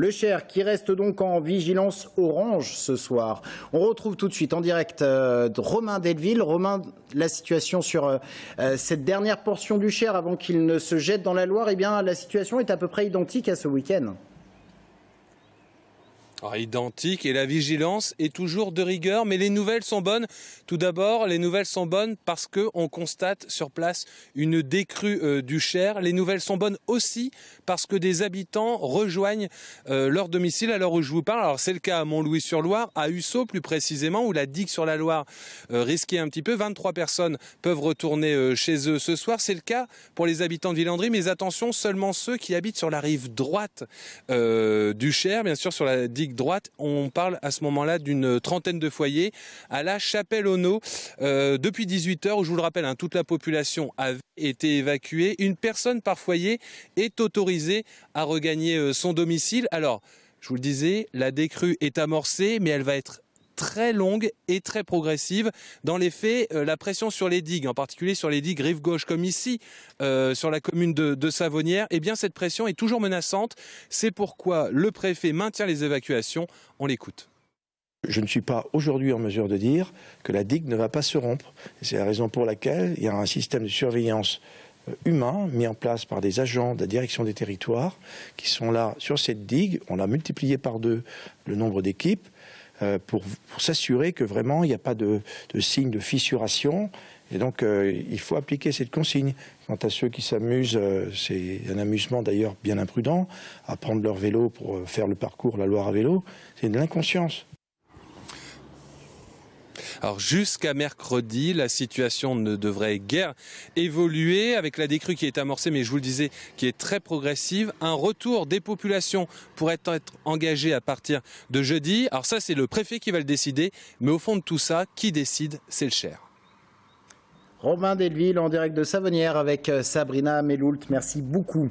Le Cher qui reste donc en vigilance orange ce soir. On retrouve tout de suite en direct Romain Delville. Romain, la situation sur cette dernière portion du Cher avant qu'il ne se jette dans la Loire, eh bien la situation est à peu près identique à ce week-end. Alors, identique, et la vigilance est toujours de rigueur, mais les nouvelles sont bonnes. Tout d'abord, les nouvelles sont bonnes parce qu'on constate sur place une décrue du Cher. Les nouvelles sont bonnes aussi parce que des habitants rejoignent leur domicile à l'heure où je vous parle. Alors c'est le cas à Montlouis-sur-Loire, à Hussaux plus précisément, où la digue sur la Loire risquait un petit peu. 23 personnes peuvent retourner chez eux ce soir. C'est le cas pour les habitants de Villandry, mais attention, seulement ceux qui habitent sur la rive droite du Cher, bien sûr sur la digue droite. On parle à ce moment-là d'une trentaine de foyers à la Chapelle-Auneau depuis 18 h, où je vous le rappelle, toute la population avait été évacuée. Une personne par foyer est autorisée à regagner son domicile. Alors, je vous le disais, la décrue est amorcée, mais elle va être très longue et très progressive. Dans les faits, la pression sur les digues, en particulier sur les digues rive gauche, comme ici, sur la commune de Savonnières, eh bien cette pression est toujours menaçante. C'est pourquoi le préfet maintient les évacuations. On l'écoute. Je ne suis pas aujourd'hui en mesure de dire que la digue ne va pas se rompre. C'est la raison pour laquelle il y a un système de surveillance humain mis en place par des agents de la direction des territoires qui sont là sur cette digue. On a multiplié par 2 le nombre d'équipes pour s'assurer que vraiment il n'y a pas de signe de fissuration. Et donc il faut appliquer cette consigne. Quant à ceux qui s'amusent, c'est un amusement d'ailleurs bien imprudent, à prendre leur vélo pour faire le parcours la Loire à vélo, c'est de l'inconscience. Alors jusqu'à mercredi, la situation ne devrait guère évoluer avec la décrue qui est amorcée, mais je vous le disais, qui est très progressive. Un retour des populations pourrait être engagé à partir de jeudi. Alors ça, c'est le préfet qui va le décider, mais au fond de tout ça, qui décide, c'est le Cher. Romain Delville en direct de Savonnières avec Sabrina Meloult. Merci beaucoup.